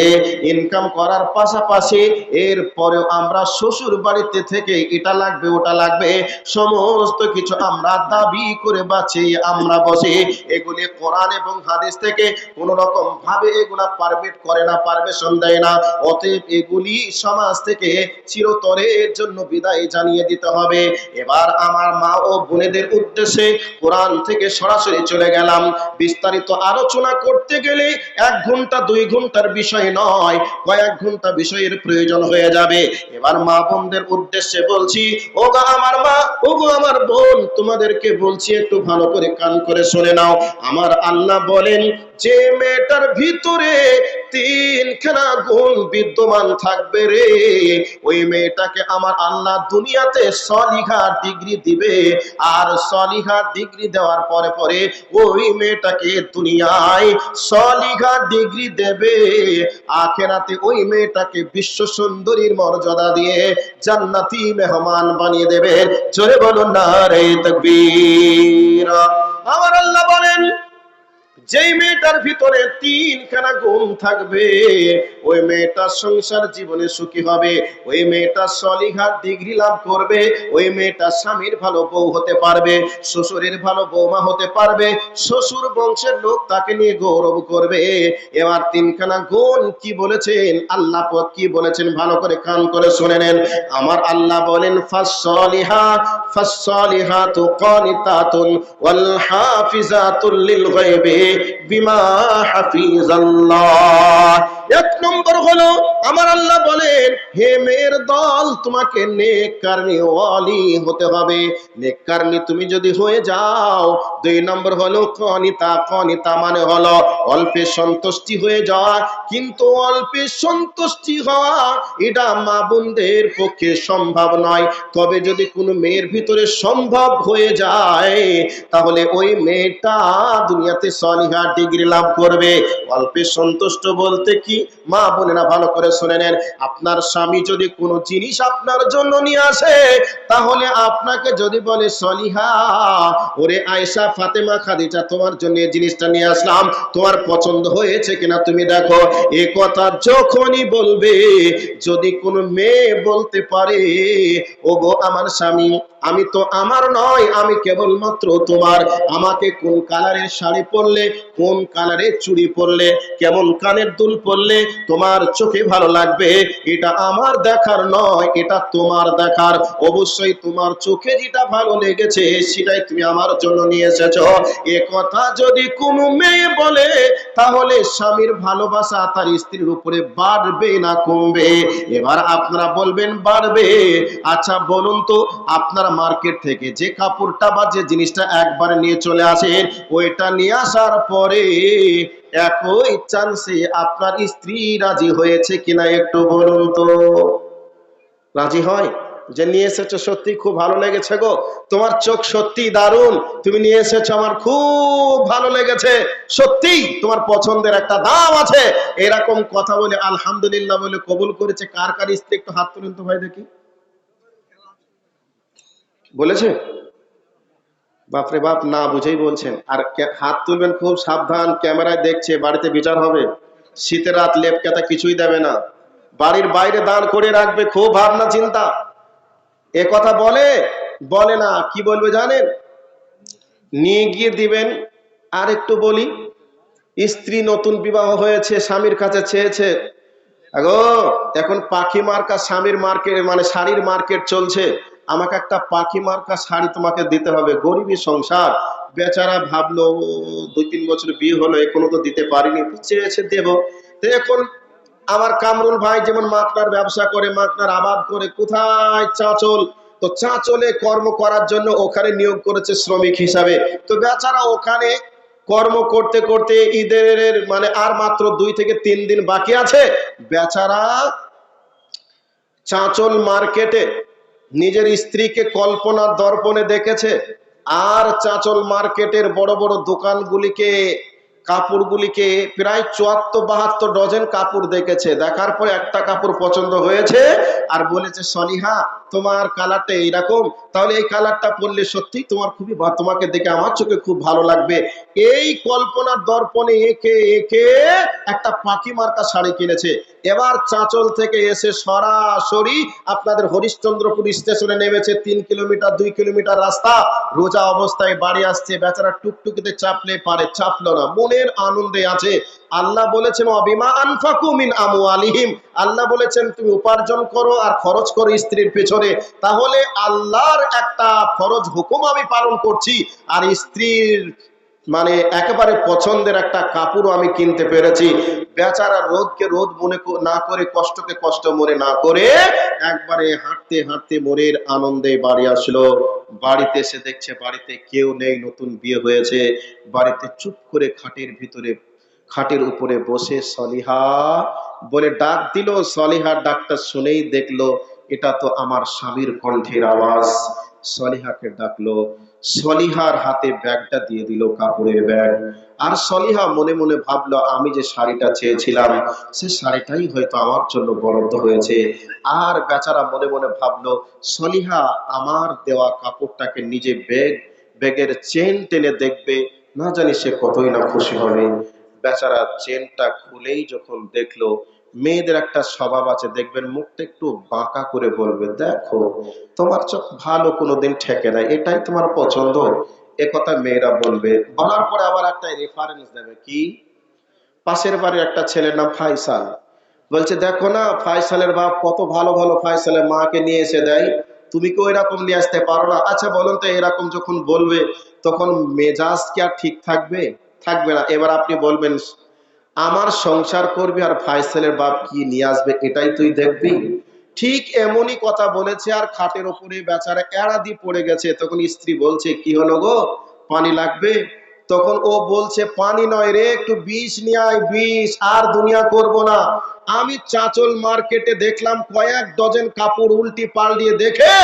ইনকাম করার পাশাপাশি এরপরেও আমরা শ্বশুর বাড়িতে থেকে এটা লাগবে ওটা লাগবে সমস্ত কিছু আমরা দাবি করে বাঁচি, আমরা বসে এগুলি কোরআন এবং হাদিস থেকে কোন রকম ভাবে এগুলা পারমিট করে না, পারমিশন দেয় না। অতএব এগুলি সমাজ থেকে চিরতরের জন্য বিদায় জানিয়ে দিতে হবে। এবার আমার মা ও বোনেদের উদ্দেশ্যে কোরআন থেকে সরাসরি চলে গেলাম। বিস্তারিত আলোচনা করতে গেলে 1 ঘন্টা 2 ঘন্টার বিষয় নয়, কয়েক ঘন্টা বিষয়ের প্রয়োজন হয়ে যাবে। এবার মা বোনদের উদ্দেশ্যে বলছি, ওগো আমার মা, ওগো আমার বোন, তোমাদেরকে বলছি একটু ভালো করে কান করে শুনে নাও। আমার আল্লাহ বলেন, যে মেয়েটার ভিতরে তিনখানা গুণ বিদ্যমান থাকবে রে, ওই মেয়েটাকে আমার আল্লাহ দুনিয়াতে সলিহা ডিগ্রি দিবে, আর সলিহা ডিগ্রি দেওয়ার পরে পরে ওই মেয়েটাকে দুনিয়ায় সলিহা ডিগ্রি দেবে, আখেরাতে ওই মেয়েটাকে বিশ্ব সুন্দরীর মর্যাদা দিয়ে জান্নাতি মেহমান বানিয়ে দেবে। জোরে বলুন নারে তাকবীর। আমার আল্লাহ বলেন, যেই মেয়েটার ভিতরে তিনখানা গুণ থাকবে, ওই মেয়েটা সংসার জীবনে সুখী হবে, ওই মেয়েটা সলিহার ডিগ্রি লাভ করবে, ওই মেয়েটা স্বামীর ভালো বউ হতে পারবে, শ্বশুরের ভালো বৌমা হতে পারবে, শ্বশুর বংশের লোক তাকে নিয়ে গৌরব করবে। এবার তিনখানা গুণ কি বলেছেন আল্লাহ পাক, কি বলেছেন ভালো করে কান করে শুনে নেন। আমার আল্লাহ বলেন, ফাসসালিহাতু কানিতাতুন ওয়াল হাফিজাতুল লিল গায়বি বিমা হাফিজাল্লাহ। এক নম্বর হলো আমার আল্লাহ বলেন, হে মেয়ের দল, তোমাকে নেককারনী ওয়ালি হতে হবে। নেককারনী তুমি যদি হয়ে যাও, দুই নম্বর হলো কনিতা। কনিতা মানে হলো অল্পে সন্তুষ্টি হয়ে যাওয়া, কিন্তু অল্পে সন্তুষ্টি হওয়া এটা মা বোনদের পক্ষে সম্ভব নয়। তবে যদি কোনো মেয়ের ভিতরে সম্ভব হয়ে যায়, তাহলে ওই মেয়েটা দুনিয়াতে সলিহা ডিগ্রি লাভ করবে। অল্পে সন্তুষ্ট বলতে কি মা বোনেরা ভালো করে শুনে নেন, আপনার স্বামী যদি কোনো জিনিস আপনার জন্য নিয়ে আসে, তাহলে আপনাকে যদি বলে সলিহা, ওরে আয়েশা, ফাতেমা, খাদিজা, তোমার জন্য এই জিনিসটা নিয়ে আসলাম, তোমার পছন্দ হয়েছে কিনা তুমি দেখো। এ কথা যখনই বলবে, যদি কোনো মেয়ে বলতে পারে, ওগো আমার স্বামী, আমি তো আমার নয়, আমি কেবলমাত্র তোমার, আমাকে কোন কালারের শাড়ি পরলে, কোন কালারের চুড়ি পরলে, কেমন কানের দুল পরলে তোমার চোখে ভালো লাগবে, এটা আমার দেখার নয়, এটা তোমার দেখার। অবশ্যই তোমার চোখে যেটা ভালো লেগেছে সেটাই তুমি আমার জন্য নিয়ে এসেছো। এ কথা যদি কোনো মেয়ে বলে, তাহলে স্বামীর ভালোবাসা তার স্ত্রীর উপরে বাড়বে না কমবে? এবার আপনারা বলবেন বাড়বে। আচ্ছা বলুন তো, আপনারা মার্কেট থেকে যে কাপড়টা বা যে জিনিসটা একবারে নিয়ে চলে আসেন, ওইটা নিয়ে আসার পরে একই চান্সে আপনার স্ত্রী রাজি হয়েছে কিনা একটু বলুন তো? রাজি হয় যে নিয়ে এসেছো, সত্যি খুব ভালো লেগেছে গো, তোমার চোখ সত্যি দারুণ, তুমি নিয়ে এসেছো, আমার খুব ভালো লেগেছে, সত্যি তোমার পছন্দের একটা দাম আছে, এরকম কথা বলে আলহামদুলিল্লাহ বলে কবুল করেছে কার কার স্ত্রী? একটু হাত তুলেন তো ভাই দেখি। বলেছে? বাপরে বাপ, না বুঝেই বলছেন। আর হাত তুলবেন খুব সাবধান, ক্যামেরায় দেখছে, বাড়িতে বিচার হবে। শীতের রাত, লেপ কাটা কিছুই দেবে না, বাড়ির বাইরে দাঁড় করে রাখবে, খুব ভাবনা চিন্তা। এ কথা বলে? বলে না। কি বলবে জানেন? নিয়ে গিয়ে দিবেন। আর একটু বলি, স্ত্রী নতুন বিবাহ হয়েছে, স্বামীর কাছে চেয়েছে, আগো এখন পাখি মার্কা স্বামীর মার্কেট, মানে শাড়ির মার্কেট চলছে, আমাকে একটা পাখি মার্কা শাড়ি তোমাকে দিতে হবে। গরিবী সংসার, বেচারা ভাবলো 2-3 বছর বিয়ে হলো, এখনো তো দিতে পারিনি, চেয়েছে দেব। তো এখন আমার কামরুল ভাই যেমন মাকনার ব্যবসা করে, মাকনার আবাদ করে, কোথায় চাঁচল, তো চাঁচলে কর্ম করার জন্য ওখানে নিয়োগ করেছে শ্রমিক হিসাবে। তো বেচারা ওখানে কর্ম করতে করতে ঈদের মানে আর মাত্র 2 থেকে 3 দিন বাকি আছে, বেচারা চাঁচল মার্কেটে নিজের স্ত্রীকে কল্পনার দর্পণে দেখেছে, আর চাঁচল মার্কেটের বড় বড় দোকানগুলিকে, কাপড়গুলিকে প্রায় 74-72 ডজন কাপড় দেখেছে। দেখার পরে একটা কাপড় পছন্দ হয়েছে আর বলেছে, সলিহা তোমার কালারটা এইরকম, তাহলে এই কালারটা পরলে সত্যি তোমার খুবই, তোমাকে দেখে আমার চোখে খুব ভালো লাগবে। এই কল্পনার দর্পণে এঁকে এঁকে একটা পাখি মার্কা শাড়ি কিনেছে। এবার চাঁচল থেকে এসে সরাসরি আপনাদের হরিশ্চন্দ্রপুর স্টেশনে নেমেছে। 3 কিলোমিটার 2 কিলোমিটার রাস্তা, রোজা অবস্থায় বাড়ি আসছে। বেচারা টুকটুকিতে চাপলে পারে, চাপলো না, মনের আনন্দে আছে। আল্লাহ বলেছেন, অবিমা আনফাকু মিন আমওয়ালিহিম, আল্লাহ বলেছেন তুমি উপার্জন করো আর খরচ করো স্ত্রীর পেছনে। তাহলে আল্লাহর একটা ফরজ হুকুম আমি পালন করছি, আর স্ত্রীর মানে একেবারে পছন্দের একটা কাপড়ও আমি কিনতে পেরেছি। বেচারা রোদকে রোদ মনে না করে, কষ্টকে কষ্ট মনে না করে, একবারে হাঁটতে হাঁটতে মনের আনন্দে বাড়ি আসলো। বাড়িতে এসে দেখছে বাড়িতে কেউ নেই, নতুন বিয়ে হয়েছে। বাড়িতে চুপ করে খাটের ভিতরে খাটের উপরে বসে সলিহা বলে ডাক দিল। সলিহার ডাকটা শুনেই দেখলো এটা তো আমার স্বামীর কণ্ঠের আওয়াজ। সলিহাকে ডাকলো, সলিহার হাতে ব্যাগটা দিয়ে দিল, কাপড়ের ব্যাগ। আর সলিহা মনে মনে ভাবলো আমি যে শাড়িটা চেয়েছিলাম সে শাড়িটাই হয়তো আমার জন্য বরাদ্দ হয়েছে। আর বেচারা মনে মনে ভাবলো সলিহা আমার দেওয়া কাপড়টাকে নিজে ব্যাগের চেন টেনে দেখবে, না জানি সে কতই না খুশি হবে। বেচারা চেনটা খুলেই যখন দেখলো, মেয়েদের একটা স্বভাব আছে দেখবেন মুখটা একটু বাঁকা করে বলবে, দেখো তোমার চোখ ভালো কোনোদিন ঠেকে না, এটাই তোমার পছন্দ, এ কথা মেয়েরা বলবে। বলার পরে আবার একটা রেফারেন্স দেবে, কি পাশের বাড়ির একটা ছেলের নাম ফাইসাল, বলছে দেখো না ফাইসালের বাপ কত ভালো ভালো ফাইসালের মাকে নিয়ে এসে দেয়, তুমি কি ওইরকম নিয়ে আসতে পারো না? আচ্ছা বলুন তো, এরকম যখন বলবে তখন মেজাজ কি আর ঠিক থাকবে? থাকবে না। এবার আপনি বলবেন আমার সংসার করবি আর ফাইসালের বাপ কি নিয়ে আসবে এটাই তুই দেখবি। ঠিক এমনই কথা বলেছে। আর খাটের ওপরে বেচারা এড়া দিয়ে পড়ে গেছে। তখন স্ত্রী বলছে কি হলো গো, পানি লাগবে? তখন ও বলছে পানি নয় রে, একটু বিষ নিয়ে আয়, বিষ, আর দুনিয়া করব না। আমি চাঁচল মার্কেটে দেখলাম কয়েক ডজন কাপড় উল্টি পাল্টিয়ে দেখে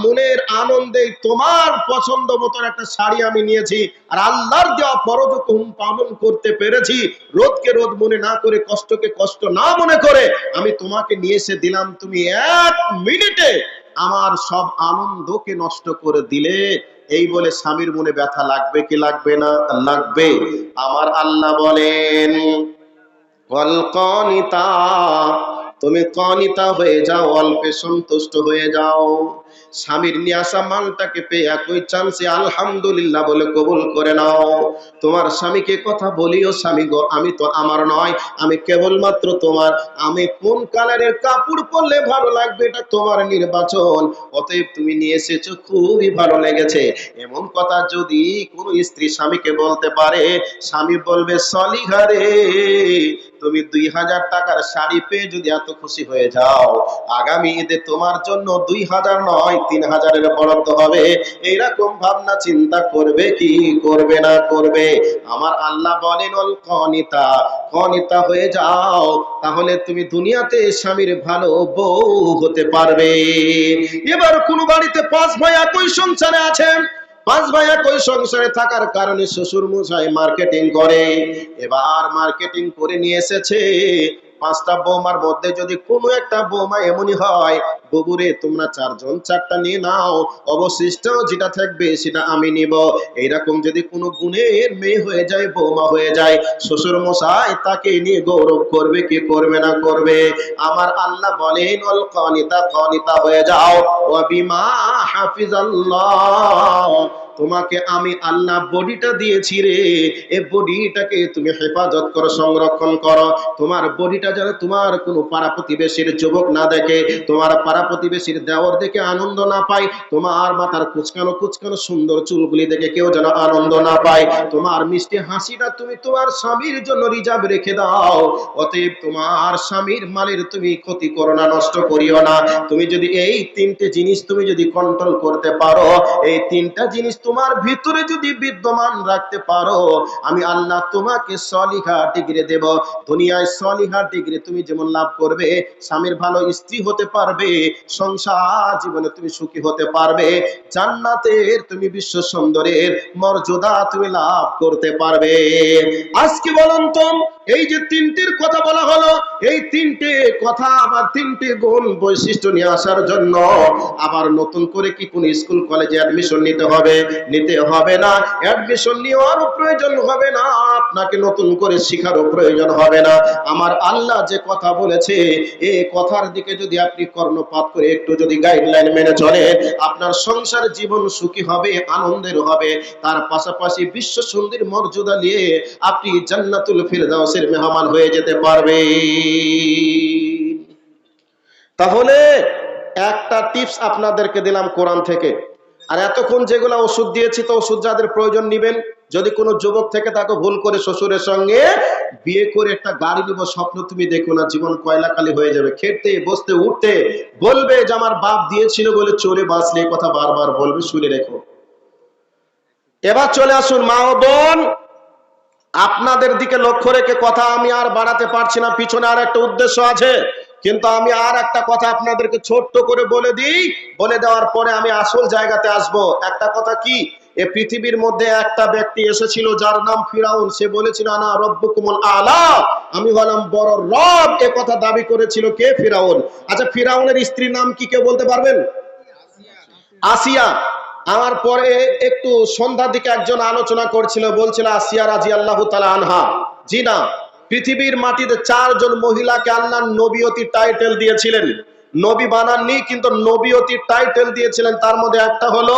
মনের আনন্দে তোমার পছন্দ মতন একটা শাড়ি আমি নিয়েছি। আর আল্লাহর দেওয়া ফরজ হুকুম পালন করতে পেরেছি। রোদকে রোদ মনে না করে, কষ্টকে কষ্ট না মনে করে আমি তোমাকে নিয়ে এসে দিলাম। তুমি এক মিনিটে আমার সব আনন্দকে নষ্ট করে দিলে। এই বলে স্বামীর মনে ব্যথা লাগবে কি লাগবে না? লাগবে। আমার আল্লাহ বলেন কলকনিতা, তুমি কনিতা হয়ে যাও, অল্পে সন্তুষ্ট হয়ে যাও। স্বামীর নিয়ে আসা মালটাকে পেয়ে একই চান্সে আলহামদুলিল্লাহ বলে কবুল করে নাও। তোমার স্বামীকে কথা বলিও, স্বামী গো আমি তো আমার নয়, আমি কেবলমাত্র তোমার। আমি কোন কালারের কাপড় পরলে ভালো লাগবে এটা তোমার নির্বাচন। অতএব তুমি নিয়ে এসেছো, খুবই ভালো লেগেছে। এমন কথা যদি কোনো স্ত্রী স্বামীকে বলতে পারে, স্বামী বলবে সলিহা রে, তুমি 2000 টাকার শাড়ি পেয়ে যদি এত খুশি হয়ে যাও, আগামী ঈদে তোমার জন্য 2000 নয় 3000-এর বরাদ্দ হবে। এইরকম ভাবনা চিন্তা করবে কি করবে না? করবে। আমার আল্লাহ বলেন অল কনিতা, কনিতা হয়ে যাও, তাহলে তুমি দুনিয়াতে স্বামীর ভালো বউ হতে পারবে। এবার কোন বাড়িতে 5 ভাই একই সংসারে আছেন, 5 ভাই একই সংসারে থাকার কারণে শ্বশুর মশাই মার্কেটিং করে। এবার মার্কেটিং করে নিয়ে এসেছে 5টা বৌমার মধ্যে যদি কোনো একটা বৌমা এমনই হয়, ববুরে তোমরা 4 জন 4টা নিয়ে নাও, অবশিষ্ট যেটা থাকবে সেটা আমি নিব। এইরকম যদি কোনো গুণের মেয়ে হয়ে যায়, বৌমা হয়ে যায়, শ্বশুর মশাই তাকে নিয়ে গৌরব করবে কি করবে না? করবে। আমার আল্লাহ বলেন অল কনিতা, কনিতা হয়ে যাও। ওয়া বিমা হাফিজাল্লাহ, তোমাকে আমি আল্লাহ বডিটা দিয়েছি রে, এই বডিটাকে তুমি হেফাজত করো, সংরক্ষণ করো। তোমার বডিটা যেন তোমার কোনো পাড়া প্রতিবেশীর যুবক না দেখে, তোমার পাড়া প্রতিবেশীর দেওর দেখে আনন্দ না পায়, তোমার মাথার কুচকানো কুচকানো সুন্দর চুলগুলি দেখে কেউ যেন আনন্দ না পায়। তোমার মিষ্টি হাসিটা তুমি তোমার স্বামীর জন্য রিজার্ভ রেখে দাও। অতএব তোমার স্বামীর মালের তুমি ক্ষতি করো না, নষ্ট করিও না। তুমি যদি এই 3টে জিনিস তুমি যদি কন্ট্রোল করতে পারো, এই 3টা জিনিস তোমার ভিতরে যদি বিদ্যমান রাখতে পারো, আমি আল্লাহ তোমাকে সলিহা ডিগ্রি দেব। দুনিয়ায় সলিহা ডিগ্রি তুমি যেমন লাভ করবে, স্বামীর ভালো স্ত্রী হতে পারবে, সংসার জীবনে তুমি সুখী হতে পারবে, জান্নাতের তুমি বিশ্ব সুন্দরের মর্যাদা তুমি লাভ করতে পারবে। আজকে বলুন তো, এই যে 3টির কথা বলা হলো, এই 3টে কথা আবার 3টে গুণ বৈশিষ্ট্য নিয়ে আসার জন্য আবার নতুন করে কি কোন স্কুল কলেজে অ্যাডমিশন নিতে হবে? নিতে হবে না। অ্যাডমিশন নেওয়ারও প্রয়োজন হবে না, আপনাকে নতুন করে শেখারও প্রয়োজন হবে না। আমার আল্লাহ যে কথা বলেছে, এই কথার দিকে যদি আপনি কর্ণপাত করে একটু যদি গাইডলাইন মেনে চলেন, আপনার সংসার জীবন সুখী হবে, আনন্দের হবে। তার পাশাপাশি বিশ্ব সুন্দর মর্যাদা নিয়ে আপনি জান্নাতুল ফিরদাউসের মেহমান হয়ে যেতে পারবেন। তাহলে একটা টিপস আপনাদেরকে দিলাম কোরআন থেকে। আর এতক্ষণ যেগুলো ওষুধ দিয়েছি, তো ওষুধ যাদের প্রয়োজন নিবেন। যদি কোনো যুবক থেকে তাকে ভুল করে শ্বশুরের সঙ্গে বিয়ে করে একটা গাড়ি নিব স্বপ্ন তুমি দেখো না, জীবন কয়লাকালি হয়ে যাবে। খেতে বসতে উঠতে বলবে যে আমার বাপ দিয়েছিল বলে চোরে বাঁচলে, কথা বারবার বলবে, শুনে রেখো। এবার চলে আসুন মা ও বোন, আপনাদের দিকে লক্ষ্য রেখে কথা আমি আর বাড়াতে পারছি না, পিছনে আর একটা উদ্দেশ্য আছে। কিন্তু আমি আর একটা কথা আপনাদেরকে ছোট্ট করে বলে দিই, বলে দেওয়ার পরে আমি আসল জায়গাতে আসব। একটা কথা কি, এ পৃথিবীর মধ্যে একটা ব্যক্তি এসেছিল যার নাম ফিরাউন। সে বলেছিল আনা রব্বুকুমুল আলা, আমি হলাম বড় রব, এ কথা দাবি করেছিল কে? ফিরাউন। আচ্ছা, ফিরাউনের স্ত্রীর নাম কি কেউ বলতে পারবেন? আসিয়া। আমার পরে একটু সন্ধ্যার দিকে একজন আলোচনা করছিল, বলছিল আসিয়া রাদিয়াল্লাহু তাআলা আনহা। জি না, পৃথিবীর মাটিতে 4 জন মহিলাকে আল্লাহ নবীয়তি টাইটেল দিয়েছিলেন। নবী বানাননি, কিন্তু নবীয়তি টাইটেল দিয়েছিলেন। তার মধ্যে একটা হলো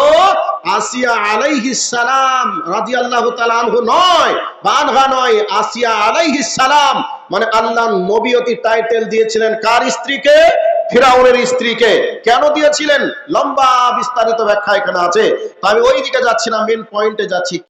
আসিয়া আলাইহিস সালাম রাদিয়াল্লাহু তাআলা আনহু, নয় বা আনহা নয়, আসিয়া আলাইহিস সালাম। মানে আল্লাহ নবীয়তি টাইটেল দিয়েছিলেন কার স্ত্রীকে? ফিরাউনের স্ত্রীকে। কেন দিয়েছিলেন? লম্বা বিস্তারিত ব্যাখ্যা এখানে আছে। তো আমি ওই দিকে যাচ্ছি না, মেন পয়েন্টে যাচ্ছি।